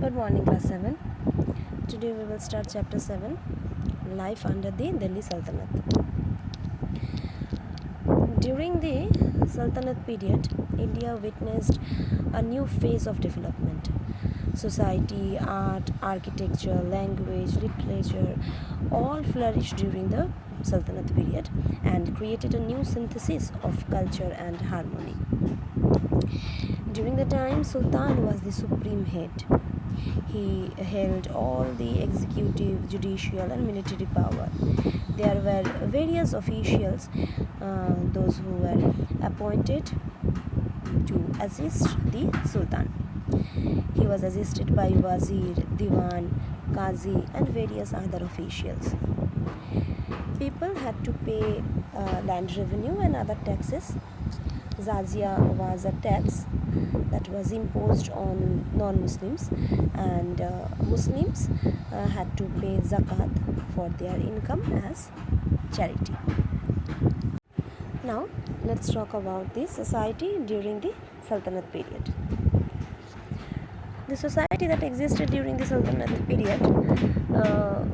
Good morning, class 7. Today we will start chapter 7, Life under the Delhi Sultanate. During the Sultanate period, India witnessed a new phase of development. Society, art, architecture, language, literature all flourished during the Sultanate period and created a new synthesis of culture and harmony. During the time, Sultan was the supreme head. He held all the executive, judicial, and military power. There were various officials, those who were appointed to assist the Sultan. He was assisted by Wazir, Diwan, Qazi, and various other officials. People had to pay land revenue and other taxes. Zazia was a tax that was imposed on non-Muslims, and Muslims had to pay zakat for their income as charity. Now let's talk about the society during the Sultanate period. The society that existed during the Sultanate period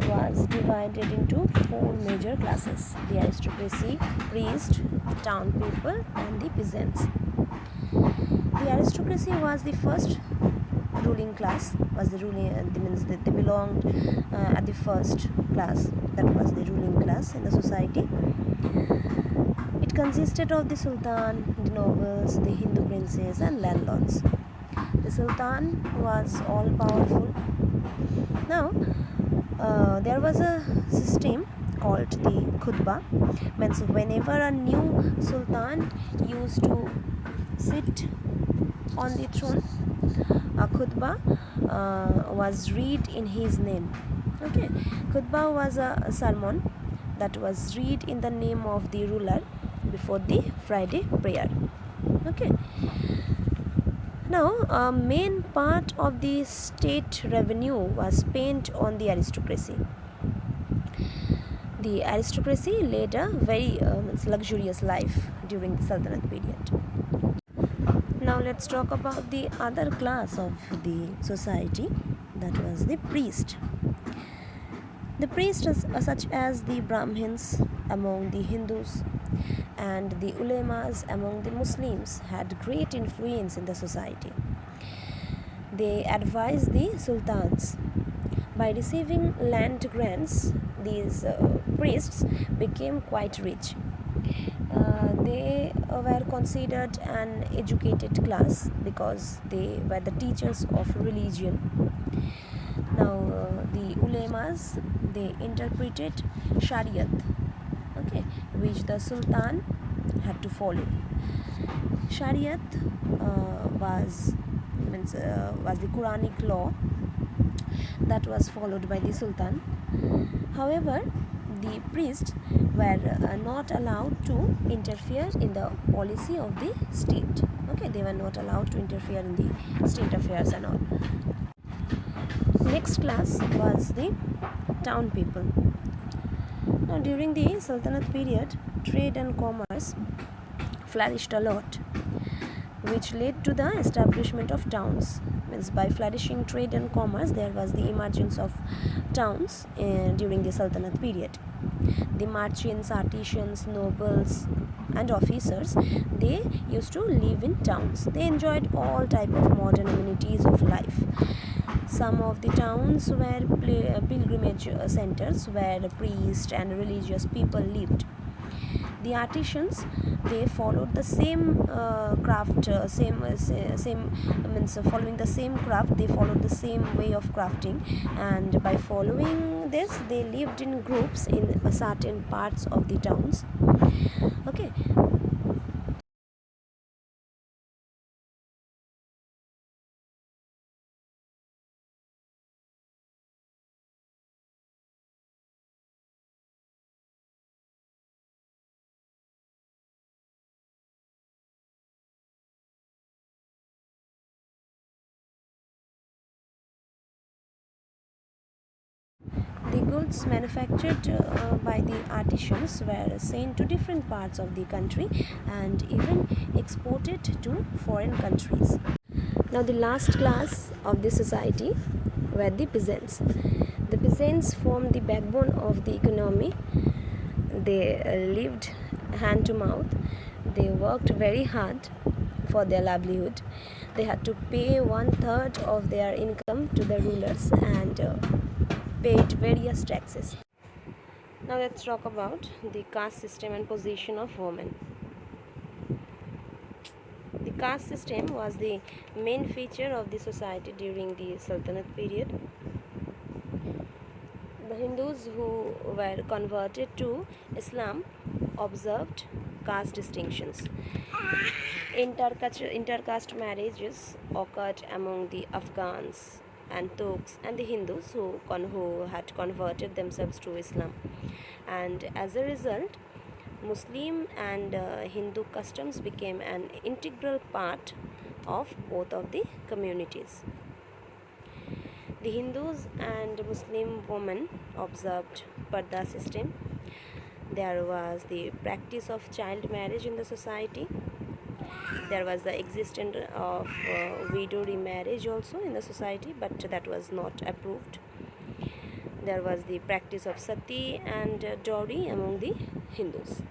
was divided into four major classes: the aristocracy, priest, town people, and the peasants. The aristocracy was the first ruling class, they belonged at the first class, that was the ruling class in the society. It consisted of the Sultan, the nobles, the Hindu princes, and landlords. The Sultan was all powerful. Now, there was a system called the khutbah. Means whenever a new Sultan used to sit on the throne, a khutbah was read in his name. Okay, khutbah was a sermon that was read in the name of the ruler before the Friday prayer. Okay. Now, a main part of the state revenue was spent on the aristocracy. The aristocracy led a very luxurious life during the Sultanate period. Now let's talk about the other class of the society, that was the priest. The priests such as the Brahmins among the Hindus and the ulemas among the Muslims had great influence in the society. They advised the sultans. By receiving land grants, these priests became quite rich. They were considered an educated class because they were the teachers of religion. Now, the ulemas, they interpreted Shariat, okay, which the Sultan had to follow. Shariat was the Quranic law that was followed by the Sultan. However, the priests were not allowed to interfere in the policy of the state. Okay, they were not allowed to interfere in the state affairs and all. Next class was the town people. Now, during the Sultanate period, trade and commerce flourished a lot, which led to the establishment of towns. Means by flourishing trade and commerce, there was the emergence of towns during the Sultanate period. The merchants, artisans, nobles, and officers, they used to live in towns. They enjoyed all type of modern amenities of life. Some of the towns were pilgrimage centers where priests and religious people lived. The artisans, they followed the same craft, following the same craft, they followed the same way of crafting, and by following this, they lived in groups in certain parts of the towns. Okay. The goods manufactured by the artisans were sent to different parts of the country and even exported to foreign countries. Now, the last class of the society were the peasants. The peasants formed the backbone of the economy. They lived hand to mouth. They worked very hard for their livelihood. They had to pay 1/3 of their income to the rulers and paid various taxes. Now let's talk about the caste system and position of women. The caste system was the main feature of the society during the Sultanate period. The Hindus who were converted to Islam observed caste distinctions. Intercaste marriages occurred among the Afghans and Turks and the Hindus who had converted themselves to Islam. And as a result, Muslim and Hindu customs became an integral part of both of the communities. The Hindus and Muslim women observed Parda system. There was the practice of child marriage in the society. There was the existence of widow remarriage also in the society, but that was not approved. There was the practice of sati and dowry among the Hindus.